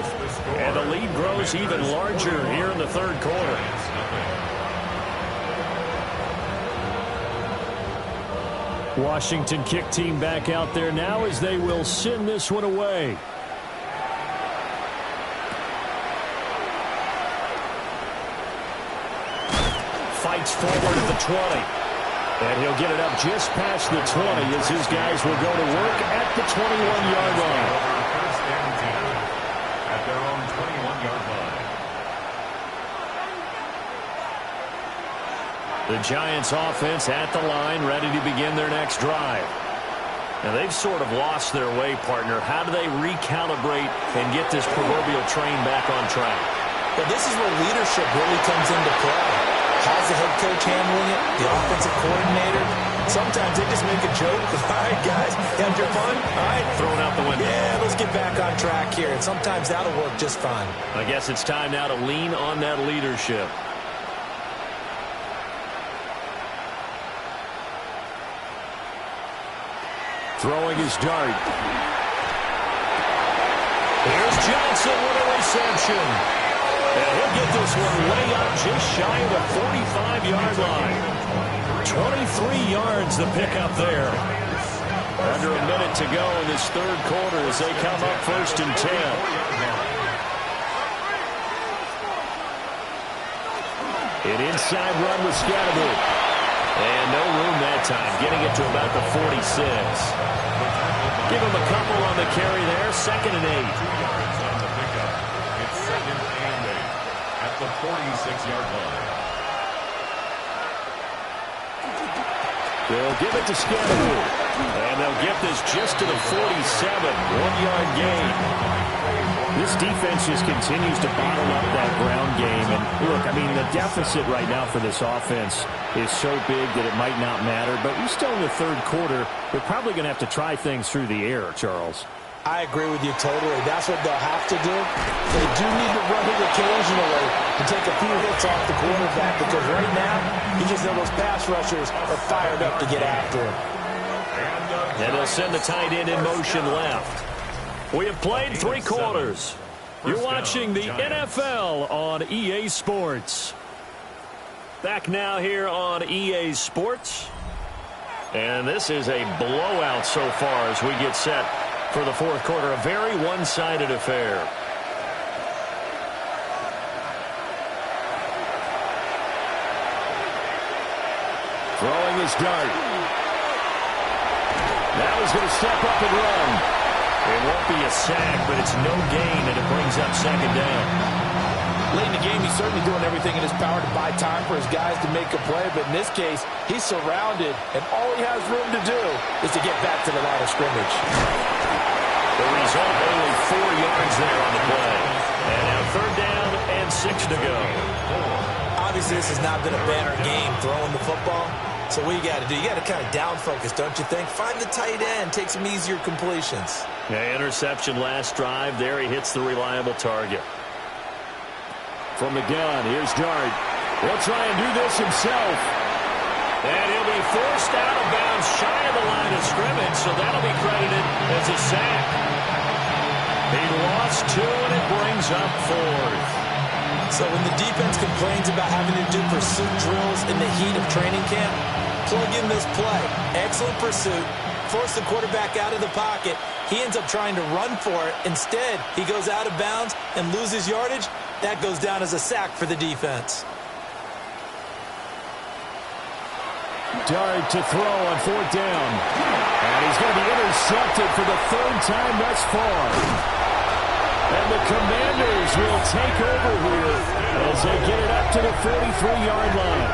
And the lead grows even larger here in the third quarter. Washington kick team back out there now as they will send this one away. Fights forward at the 20. And he'll get it up just past the 20 as his guys will go to work at the 21-yard line. First and 10 at their own 21-yard line. The Giants offense at the line, ready to begin their next drive. Now they've sort of lost their way, partner. How do they recalibrate and get this proverbial train back on track? Well, this is where leadership really comes into play. How's the head coach handling it? The offensive coordinator? Sometimes they just make a joke. All right, guys, have your fun? All right. Thrown out the window. Yeah, let's get back on track here. And sometimes that'll work just fine. I guess it's time now to lean on that leadership. Throwing his dart. Here's Johnson with a reception. And he'll get this one way up just shy of the 45-yard line. 23 yards the pickup there. Under a minute to go in this third quarter as they come up 1st and 10. An inside run with Scatterby. And no room that time, getting it to about the 46. Give him a couple on the carry there, 2nd and 8. On the pickup, it's 2nd and 8 at the 46-yard line. They'll give it to Scatterby. And they'll get this just to the 47, 1-yard gain. This defense just continues to bottle up that ground game. And look, I mean, the deficit right now for this offense is so big that it might not matter. But we're still in the third quarter. They're probably going to have to try things through the air, Charles. I agree with you totally. That's what they'll have to do. They do need to run it occasionally to take a few hits off the quarterback, because right now, you just know those pass rushers are fired up to get after him. And they'll send the tight end in motion left. We have played 3 quarters. You're watching the NFL on EA Sports. Back now here on EA Sports. And this is a blowout so far as we get set for the fourth quarter. A very one-sided affair. Throwing his dart. Now he's going to step up and run. It won't be a sack, but it's no gain, and it brings up 2nd down. Late in the game, he's certainly doing everything in his power to buy time for his guys to make a play. But in this case, he's surrounded, and all he has room to do is to get back to the line of scrimmage. The result, only 4 yards there on the play. And now 3rd down and 6 to go. Obviously, this has not been a banner game throwing the football. So what you got to do, you got to kind of down focus, don't you think? Find the tight end, take some easier completions. Yeah, interception last drive. There he hits the reliable target. From the gun, here's Dart. He'll try and do this himself. And he'll be forced out of bounds shy of the line of scrimmage, so that'll be credited as a sack. He lost 2, and it brings up 4th. So when the defense complains about having to do pursuit drills in the heat of training camp, plug in this play. Excellent pursuit. Force the quarterback out of the pocket. He ends up trying to run for it. Instead, he goes out of bounds and loses yardage. That goes down as a sack for the defense. Dart to throw on 4th down. And he's going to be intercepted for the 3rd time thus far. And the Commanders will take over here as they get it up to the 43-yard line.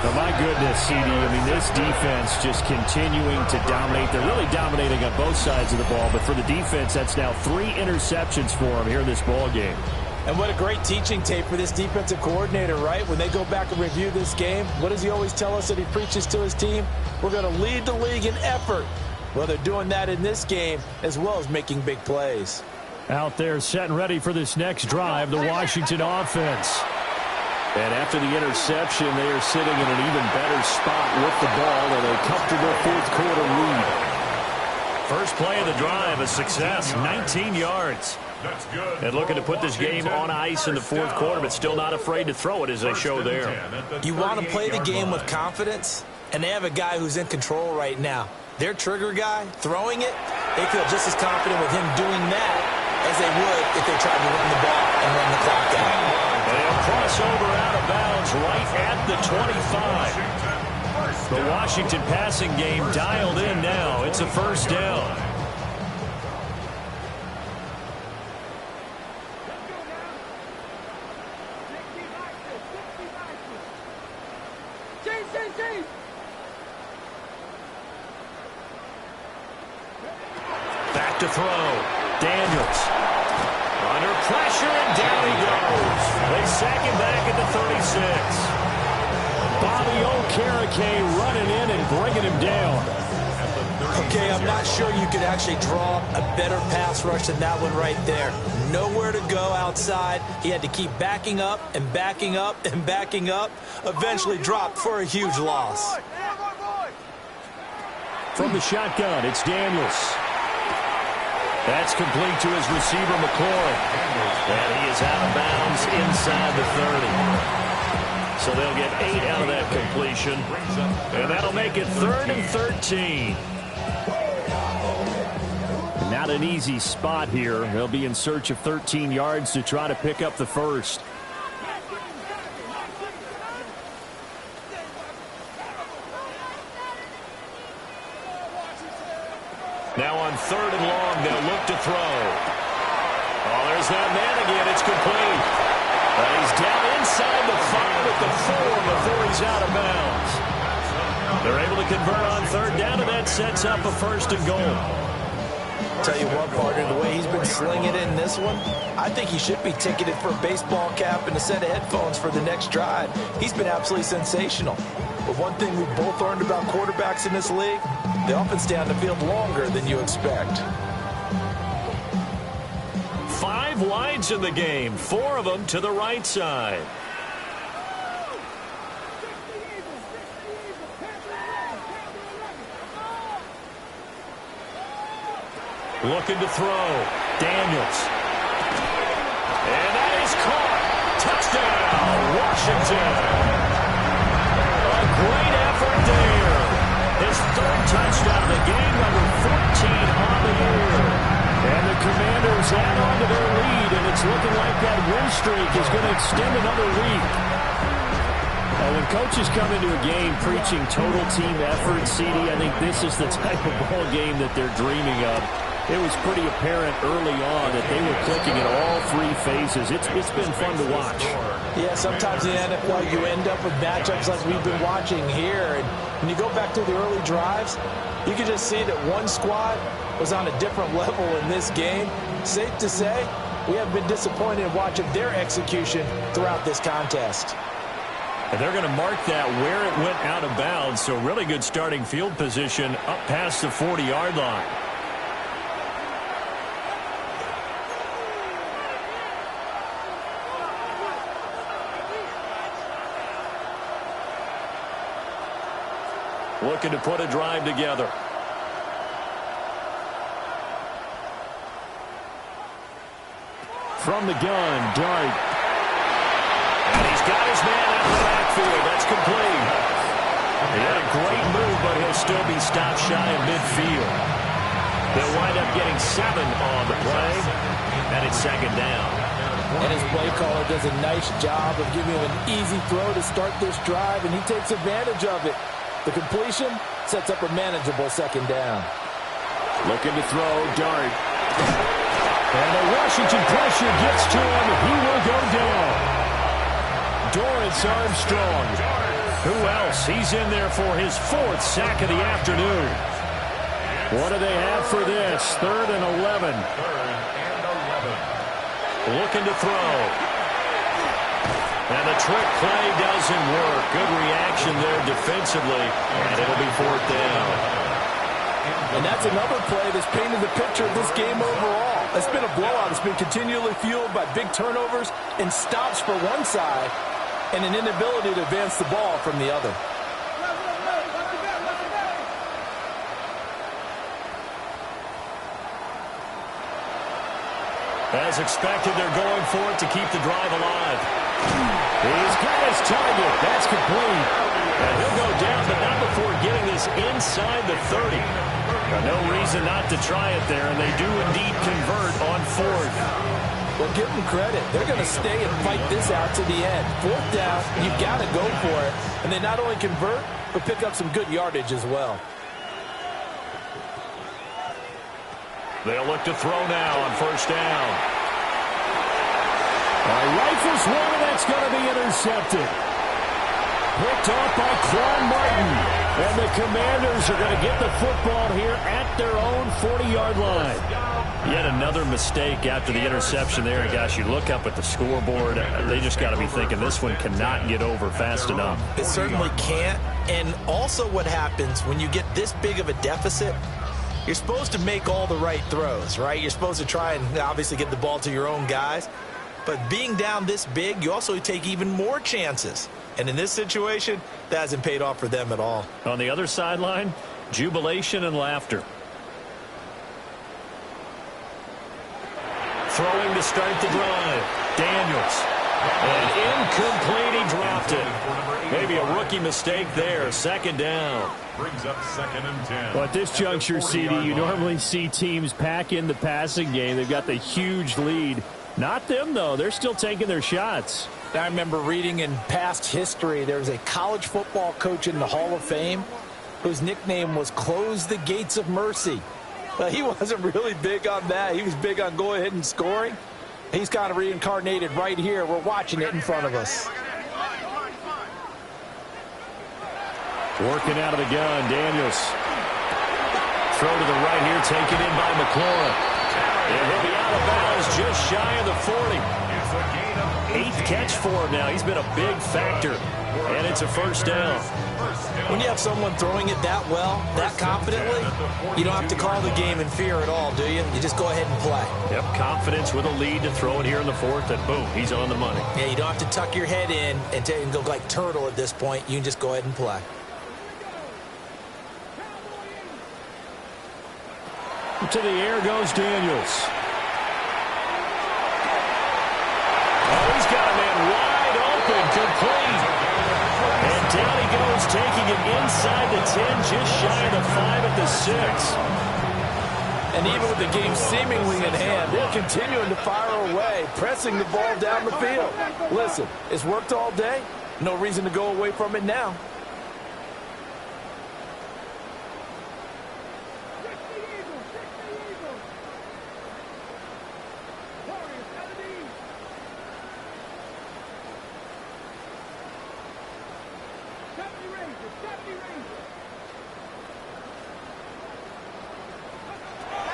Oh, my goodness, CD. I mean, this defense just continuing to dominate. They're really dominating on both sides of the ball. But for the defense, that's now 3 interceptions for them here in this ball game. And what a great teaching tape for this defensive coordinator, right? When they go back and review this game, what does he always tell us that he preaches to his team? We're going to lead the league in effort. Well, they're doing that in this game as well as making big plays. Out there set and ready for this next drive, the Washington offense. And after the interception, they are sitting in an even better spot with the ball and a comfortable fourth quarter lead. First play of the drive, a success, 19 yards. And looking to put this game on ice in the fourth quarter, but still not afraid to throw it as they show there. You want to play the game with confidence, and they have a guy who's in control right now. Their trigger guy, throwing it, they feel just as confident with him doing that as they would if they tried to run the ball and run the clock out. And he'll cross over out of bounds right at the 25. The Washington passing game dialed in now. It's a first down. Back to throw. Daniels. Under pressure, and down he goes. They sack him back at the 36. Bobby Okereke running in and bringing him down. Okay, I'm not sure you could actually draw a better pass rush than that one right there. Nowhere to go outside. He had to keep backing up and backing up and backing up. Eventually dropped for a huge loss. From the shotgun, it's Daniels. That's complete to his receiver, McCoy. And he is out of bounds inside the 30. So they'll get 8 out of that completion. And that'll make it 3rd and 13. Not an easy spot here. They'll be in search of 13 yards to try to pick up the first. Now on 3rd and long, they'll look to throw. Oh, there's that man again. It's complete. But he's down inside the 5 at the 4 before he's out of bounds. They're able to convert on 3rd down, and that sets up a 1st and goal. Tell you what, partner, the way he's been slinging it in this one, I think he should be ticketed for a baseball cap and a set of headphones for the next drive. He's been absolutely sensational. But one thing we've both learned about quarterbacks in this league, they often stay on the field longer than you expect. 5 wides in the game, 4 of them to the right side. Looking to throw. Daniels. And that is caught. Touchdown, Washington. A great effort there. His 3rd touchdown of the game, number 14 on the year. And the Commanders add on to their lead, and it's looking like that win streak is going to extend another week. When coaches come into a game preaching total team effort, CD, I think this is the type of ball game that they're dreaming of. It was pretty apparent early on that they were clicking in all 3 phases. It's been fun to watch. Yeah, sometimes in the NFL you end up with matchups like we've been watching here. And when you go back to the early drives, you can just see that one squad was on a different level in this game. Safe to say, we have been disappointed in watching their execution throughout this contest. And they're going to mark that where it went out of bounds. So really good starting field position up past the 40-yard line. Looking to put a drive together. From the gun, Dart. And he's got his man out of the backfield. That's complete. He had a great move, but he'll still be stopped shy of midfield. They'll wind up getting 7 on the play, and it's 2nd down. And his play caller does a nice job of giving him an easy throw to start this drive, and he takes advantage of it. The completion sets up a manageable 2nd down. Looking to throw, Dart. And the Washington pressure gets to him. He will go down. Dorrance Armstrong. Who else? He's in there for his 4th sack of the afternoon. What do they have for this? 3rd and 11. Looking to throw. And the trick play doesn't work. Good reaction there defensively. And it'll be 4th down. And that's another play that's painted the picture of this game overall. It's been a blowout. It's been continually fueled by big turnovers and stops for one side and an inability to advance the ball from the other. As expected, they're going for it to keep the drive alive. He's got his target. That's complete. And he'll go down, but not before getting this inside the 30. No reason not to try it there, and they do indeed convert on 4th. Well, give them credit. They're going to stay and fight this out to the end. 4th down, you've got to go for it. And they not only convert, but pick up some good yardage as well. They'll look to throw now on 1st down. Rifles one, and that's going to be intercepted. Picked off by Quan Martin. And the Commanders are going to get the football here at their own 40-yard line. Yet another mistake after the interception there. And gosh, you look up at the scoreboard, they just got to be thinking this one cannot get over fast enough. It certainly can't. And also what happens when you get this big of a deficit, you're supposed to make all the right throws, right? You're supposed to try and obviously get the ball to your own guys. But being down this big, you also take even more chances. And in this situation, that hasn't paid off for them at all. On the other sideline, jubilation and laughter. Throwing to start the drive. Daniels. And incomplete, he dropped it. Maybe a rookie mistake there. Second down. Brings up 2nd and 10. Well, at this juncture, CD, you normally see teams pack in the passing game. They've got the huge lead. Not them, though. They're still taking their shots. I remember reading in past history, there was a college football coach in the Hall of Fame whose nickname was Close the Gates of Mercy. But he wasn't really big on that. He was big on go ahead and scoring. He's kind of reincarnated right here. We're watching it in front of us. Working out of the gun, Daniels. Throw to the right here, taken in by McLaurin. And he'll be out of bounds just shy of the 40. Eighth catch for him now. He's been a big factor. And it's a first down. When you have someone throwing it that well, that confidently, you don't have to call the game in fear at all, do you? You just go ahead and play. Yep, confidence with a lead to throw it here in the fourth, and boom, he's on the money. Yeah, you don't have to tuck your head in and go like turtle at this point. You can just go ahead and play. To the air goes Daniels. Oh, he's got a man wide open, complete. And down he goes, taking it inside the 10, just shy of the 5 at the 6. And even with the game seemingly in hand, they're continuing to fire away, pressing the ball down the field. Listen, it's worked all day. No reason to go away from it now.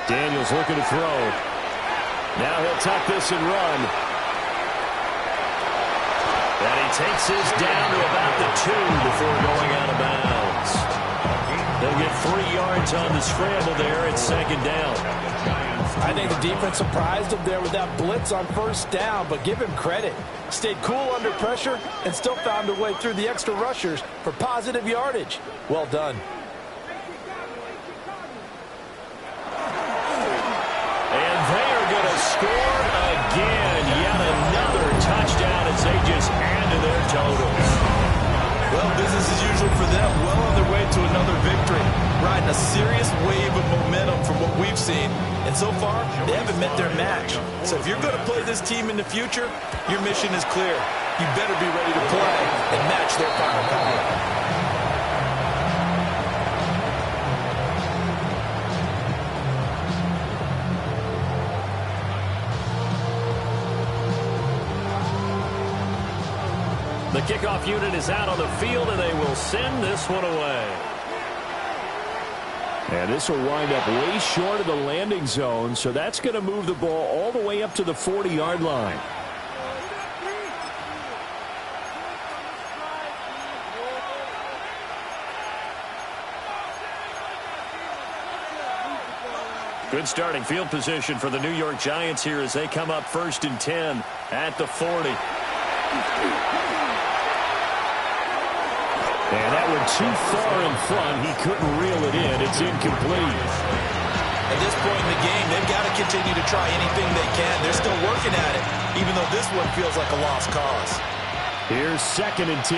Daniels looking to throw. Now he'll tuck this and run. And he takes his down to about the 2 before going out of bounds. They'll get 3 yards on the scramble there. It's second down. I think the defense surprised him there with that blitz on first down, but give him credit. Stayed cool under pressure and still found a way through the extra rushers for positive yardage. Well done. Scored again. Yet another touchdown as they just add to their totals. Well, business as usual for them. Well on their way to another victory. Riding a serious wave of momentum from what we've seen. And so far, they haven't met their match. So if you're going to play this team in the future, your mission is clear. You better be ready to play and match their firepower. The kickoff unit is out on the field, and they will send this one away. And this will wind up way short of the landing zone, so that's going to move the ball all the way up to the 40-yard line. Good starting field position for the New York Giants here as they come up 1st and 10 at the 40. And that one too far in front. He couldn't reel it in. It's incomplete. At this point in the game, they've got to continue to try anything they can. They're still working at it, even though this one feels like a lost cause. Here's 2nd and 10.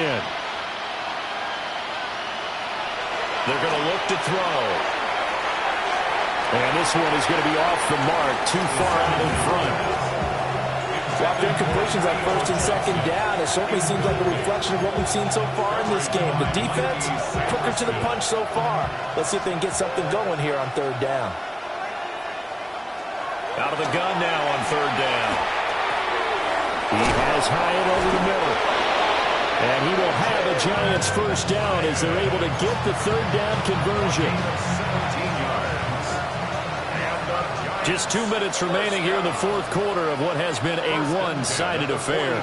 They're going to look to throw. And this one is going to be off the mark, too far out in front. After incompletions on 1st and 2nd down, it certainly seems like a reflection of what we've seen so far in this game. The defense, quicker to the punch so far. Let's see if they can get something going here on 3rd down. Out of the gun now on 3rd down. He has Hyatt over the middle. And he will have a Giants first down as they're able to get the 3rd down conversion. Just 2 minutes remaining here in the 4th quarter of what has been a one-sided affair.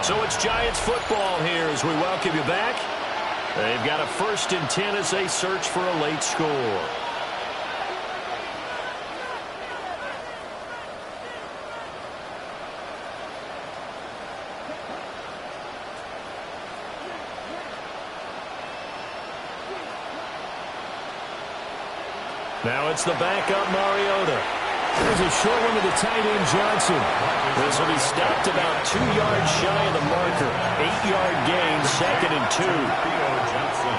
So it's Giants football here as we welcome you back. They've got a 1st and 10 as they search for a late score. Now it's the backup Mariota. There's a short one to the tight end, Johnson. This will be stopped about 2 yards shy of the marker. 8-yard gain, 2nd and 2. Theo Johnson.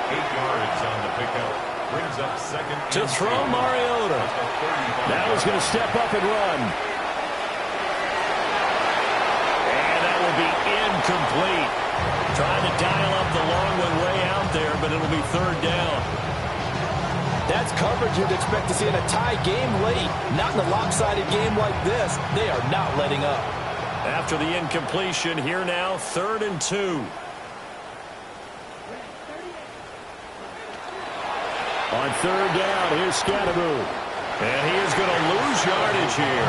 8 yards on the pickup. Brings up 2nd To throw Mariota. Now he's going to step up and run. And that will be incomplete. Trying to dial up the long one way out there, but it'll be 3rd down. That's coverage you'd expect to see in a tie game late. Not in a lopsided game like this. They are not letting up. After the incompletion, here now, 3rd and 2. On 3rd down, here's Scatteroo. And he is going to lose yardage here.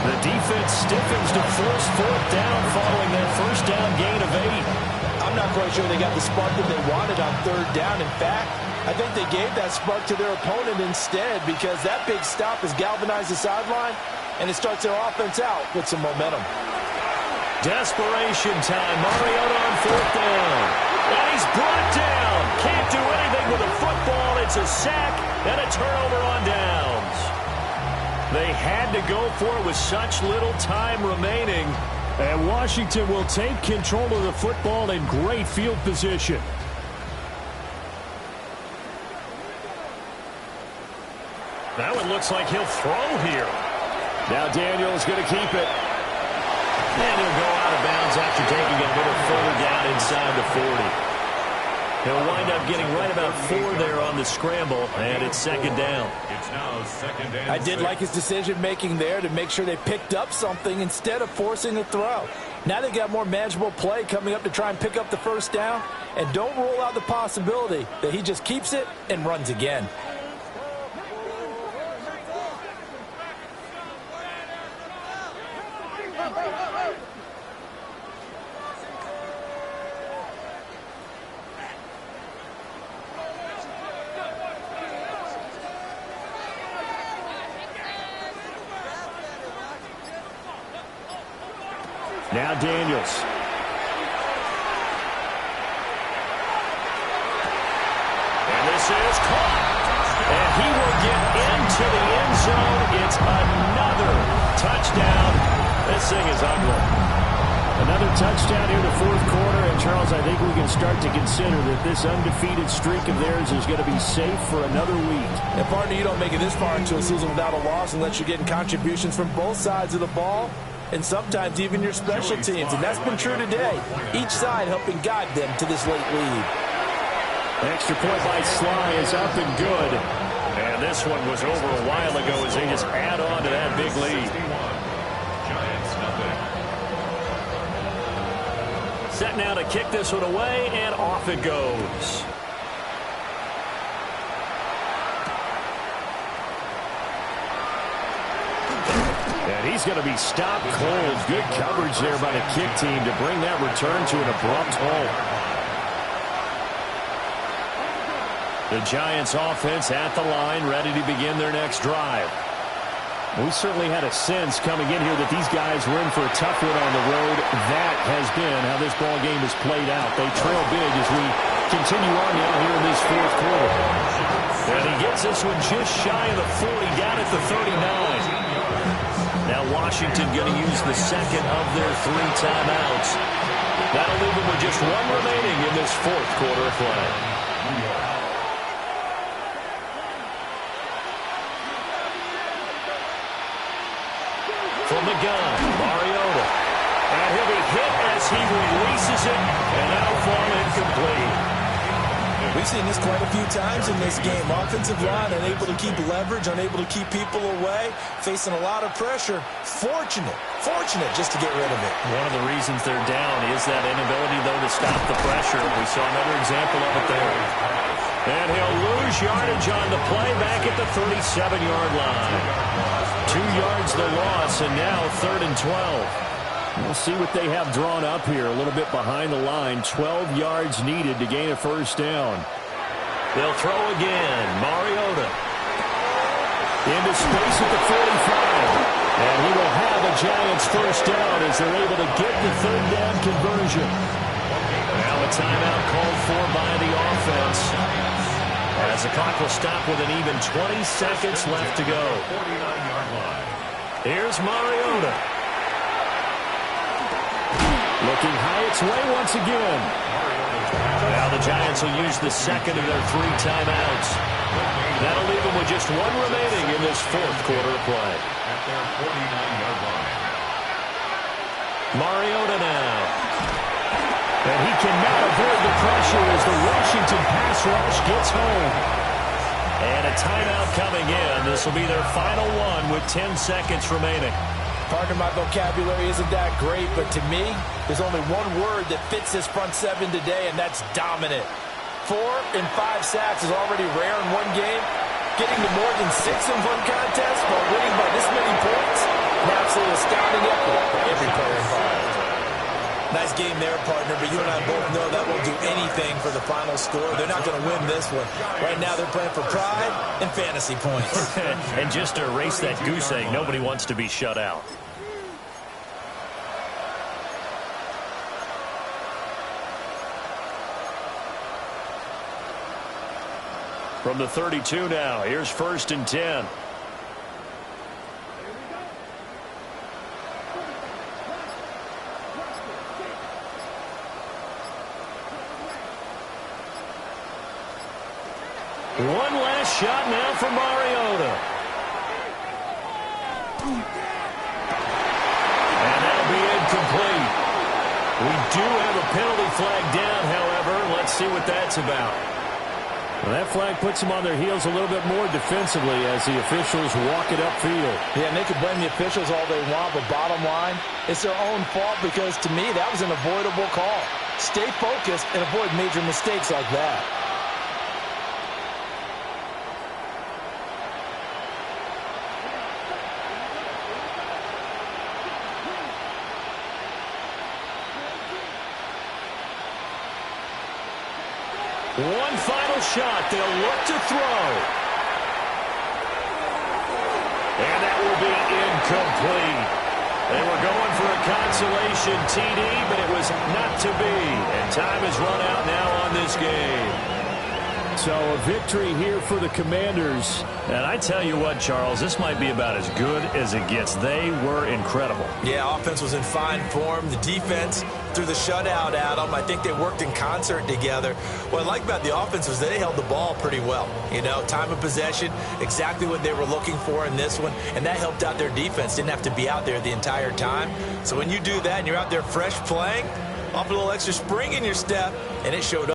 The defense stiffens to force 4th down following that 1st down gain of 8. I'm not quite sure they got the spark that they wanted on 3rd down. In fact, I think they gave that spark to their opponent instead because that big stop has galvanized the sideline, and it starts their offense out with some momentum. Desperation time. Mariota on 4th down. And he's brought down. Can't do anything with the football. It's a sack and a turnover on downs. They had to go for it with such little time remaining. And Washington will take control of the football in great field position. Now it looks like he'll throw here. Now Daniel's going to keep it. And he'll go out of bounds after taking it a little further down inside the 40. He'll wind up getting right about 4 there on the scramble, and it's 2nd down. It's now 2nd and I did 6. like his decision-making there to make sure they picked up something instead of forcing a throw. Now they got more manageable play coming up to try and pick up the 1st down, and don't rule out the possibility that he just keeps it and runs again. Now Daniels. And this is caught. And he will get into the end zone. It's another touchdown. This thing is ugly. Another touchdown here in the 4th quarter. And, Charles, I think we can start to consider that this undefeated streak of theirs is going to be safe for another week. And, partner, you don't make it this far into a season without a loss unless you're getting contributions from both sides of the ball and sometimes even your special teams. And that's been true today. Each side helping guide them to this late lead. Extra point by Sly is up and good. And this one was over a while ago as they just add on to that big lead. Giants nothing. Set now to kick this one away, and off it goes. And he's going to be stopped cold. Good coverage there by the kick team to bring that return to an abrupt halt. The Giants offense at the line, ready to begin their next drive. We certainly had a sense coming in here that these guys were in for a tough one on the road. That has been how this ball game has played out. They trail big as we continue on now here in this 4th quarter. And he gets this one just shy of the 40, down at the 39. Now Washington going to use the 2nd of their 3 timeouts. That'll leave them with just 1 remaining in this 4th quarter of play. From the gun, Mariota. And he'll be hit as he releases it, and that'll fall incomplete. We've seen this quite a few times in this game. Offensive line unable to keep leverage, unable to keep people away, facing a lot of pressure. Fortunate just to get rid of it. One of the reasons they're down is that inability, though, to stop the pressure. We saw another example of it there. And he'll lose yardage on the play back at the 37-yard line. 2 yards the loss, and now 3rd and 12. We'll see what they have drawn up here. A little bit behind the line. 12 yards needed to gain a first down. They'll throw again. Mariota. Into space at the 45. And he will have a Giants first down as they're able to get the third down conversion. Now a timeout called for by the offense, as the clock will stop with an even 20 seconds left to go. 49-yard line. Here's Mariota. Looking high its way once again. Now the Giants will use the second of their 3 timeouts. That'll leave them with just one remaining in this fourth quarter of play. At their 49-yard line. Mariota now. And he cannot avoid the pressure as the Washington pass rush gets home. And a timeout coming in. This will be their final one with 10 seconds remaining. Pardon my vocabulary isn't that great, but to me, there's only one word that fits this front seven today, and that's dominant. 4 and 5 sacks is already rare in one game. Getting to more than 6 in one contest while winning by this many points, an absolutely astounding effort by every player involved. Nice game there, partner, but you and I both know that won't do anything for the final score. They're not going to win this one. Right now they're playing for pride and fantasy points. And just to erase that goose egg, nobody wants to be shut out. From the 32 now, here's 1st and 10. One last shot now for Mariota. And that'll be incomplete. We do have a penalty flag down, however. Let's see what that's about. Well, that flag puts them on their heels a little bit more defensively as the officials walk it upfield. Yeah, and they can blame the officials all they want, but bottom line, it's their own fault because, to me, that was an avoidable call. Stay focused and avoid major mistakes like that. One final shot. They'll look to throw. And that will be incomplete. They were going for a consolation TD, but it was not to be. And time has run out now on this game. So a victory here for the Commanders. And I tell you what, Charles, this might be about as good as it gets. They were incredible. Yeah, offense was in fine form. The defense threw the shutout at them. I think they worked in concert together. What I like about the offense was they held the ball pretty well. You know, time of possession, exactly what they were looking for in this one, and that helped out their defense. Didn't have to be out there the entire time. So when you do that and you're out there fresh playing, off a little extra spring in your step, and it showed up.